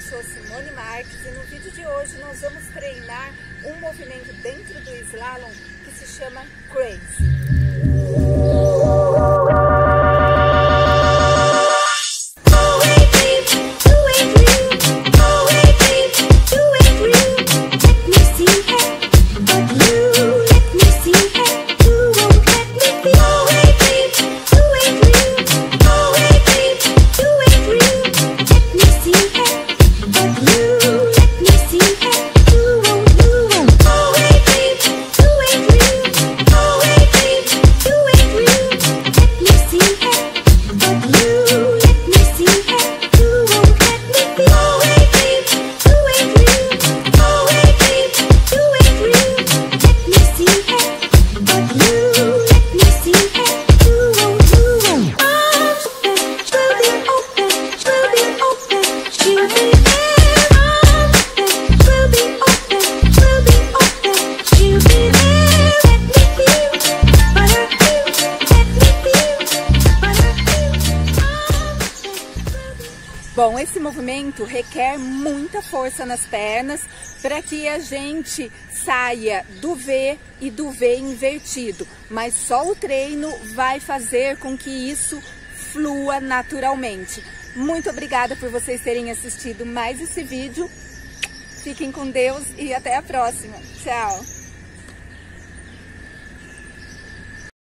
sou a Simone Marques e no vídeo de hoje nós vamos treinar um movimento dentro do slalom que se chama Crazy. Bom, esse movimento requer muita força nas pernas para que a gente saia do V e do V invertido, mas só o treino vai fazer com que isso flua naturalmente. Muito obrigada por vocês terem assistido mais esse vídeo. Fiquem com Deus e até a próxima. Tchau!